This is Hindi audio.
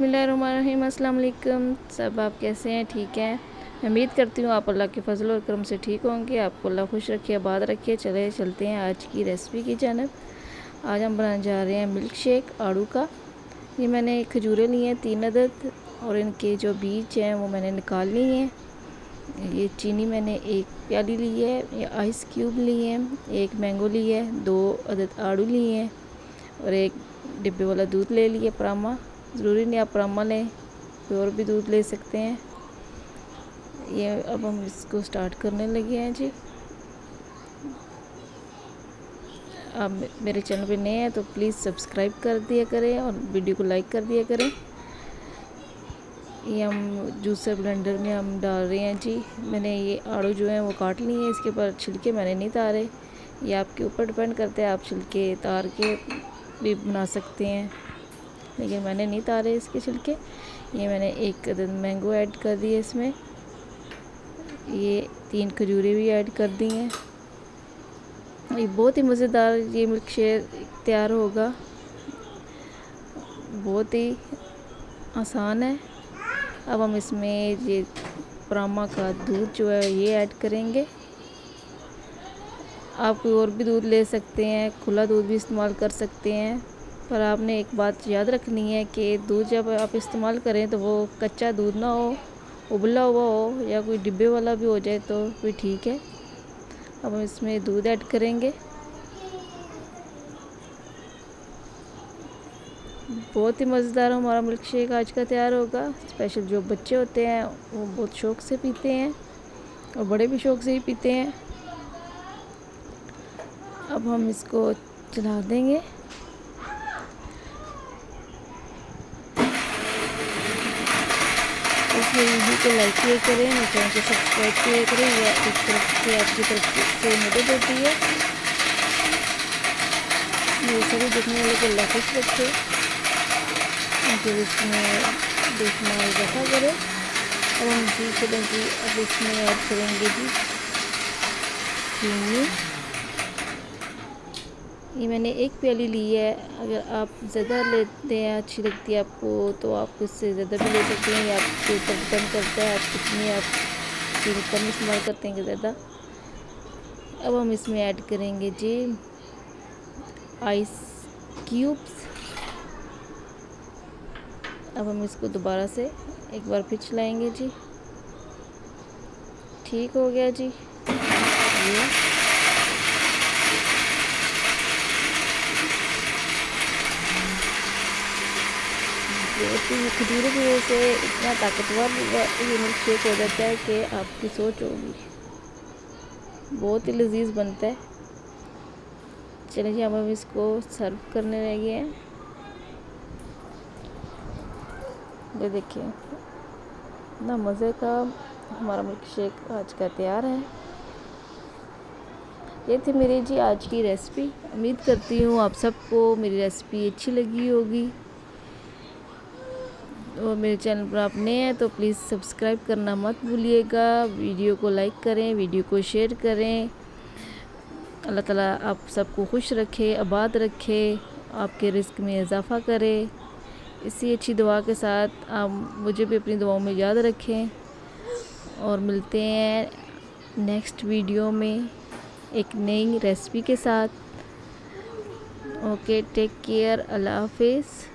बिस्मिल्लाहिर्रहमानिर्रहीम। अस्सलाम वालेकुम। सब आप कैसे हैं? ठीक हैं? उम्मीद करती हूँ आप अल्लाह के फजल और करम से ठीक होंगे। आपको अल्लाह खुश रखे, आबाद रखे। चलते हैं आज की रेसिपी की जानब। आज हम बनाने जा रहे हैं मिल्क शेक आड़ू का। ये मैंने खजूरें ली हैं 3 अदद और इनके जो बीज हैं वो मैंने निकाल लिए हैं। ये चीनी मैंने 1 प्याली ली है। ये आइस क्यूब लिए हैं, 1 मैंगो ली है, 2 अदद आड़ू लिए हैं और 1 डिब्बे वाला दूध ले लिए परामा। ज़रूरी नहीं आप परामा लें, कोई और भी दूध ले सकते हैं। ये अब हम इसको स्टार्ट करने लगे हैं जी। आप मेरे चैनल पे नए हैं तो प्लीज़ सब्सक्राइब कर दिया करें और वीडियो को लाइक कर दिया करें। ये हम जूसर ब्लेंडर में हम डाल रहे हैं जी। मैंने ये आड़ू जो है वो काट लिए हैं, इसके ऊपर छिलके मैंने नहीं तारे। ये आपके ऊपर डिपेंड करता है, आप छिलके तार के भी बना सकते हैं, लेकिन मैंने नहीं तारे इसके छिलके। ये मैंने 1 अदद मैंगो ऐड कर दिए इसमें। ये 3 खजूरें भी ऐड कर दी हैं। ये बहुत ही मज़ेदार ये मिल्क शेक तैयार होगा, बहुत ही आसान है। अब हम इसमें ये परामा का दूध जो है ये ऐड करेंगे। आप कोई और भी दूध ले सकते हैं, खुला दूध भी इस्तेमाल कर सकते हैं, पर आपने एक बात याद रखनी है कि दूध जब आप इस्तेमाल करें तो वो कच्चा दूध ना हो, उबला हुआ हो, या कोई डिब्बे वाला भी हो जाए तो भी ठीक है। अब हम इसमें दूध ऐड करेंगे। बहुत ही मज़ेदार हमारा मिल्क शेक आज का तैयार होगा। स्पेशल जो बच्चे होते हैं वो बहुत शौक़ से पीते हैं और बड़े भी शौक़ से ही पीते हैं। अब हम इसको चला देंगे। इस वीडियो को लाइक किया करें, मेरे चैनल को सब्सक्राइब किया करें। यह एक तरफ से आपकी तरफ से मदद होती है। ये सभी देखने वाले को अल्लाह खुश रखे, उनके इसमें देखना इजाफा करे। और हम जी चलें जी, अब इसमें ऐड करेंगे जी चीनी। ये मैंने 1 प्याली ली है। अगर आप ज़्यादा लेते हैं, अच्छी लगती है आपको, तो आप इससे ज़्यादा भी ले सकते हैं। या आपके ऊपर डिपेंड करता है आप कितनी आप चीनी कम इस्तेमाल करते हैं कि ज़्यादा। अब हम इसमें ऐड करेंगे जी आइस क्यूब्स। अब हम इसको दोबारा से एक बार फिर चलाएंगे जी। ठीक हो गया जी। ये खजूरों की वजह से इतना ताकतवर ये मिल्क शेक हो जाता है कि आपकी सोच होगी, बहुत ही लजीज बनता है। चलिए जी, अब हम इसको सर्व करने लगे हैं। ये देखिए इतना मज़े का हमारा मिल्क शेक आज का तैयार है। ये थी मेरी जी आज की रेसिपी। उम्मीद करती हूँ आप सबको मेरी रेसिपी अच्छी लगी होगी। और मेरे चैनल पर आप नए हैं तो प्लीज़ सब्सक्राइब करना मत भूलिएगा। वीडियो को लाइक करें, वीडियो को शेयर करें। अल्लाह ताला आप सबको खुश रखे, आबाद रखे, आपके रिस्क में इजाफ़ा करे। इसी अच्छी दुआ के साथ आप मुझे भी अपनी दुआओं में याद रखें। और मिलते हैं नेक्स्ट वीडियो में एक नई रेसिपी के साथ। ओके, टेक केयर, अल्लाह हाफिज़।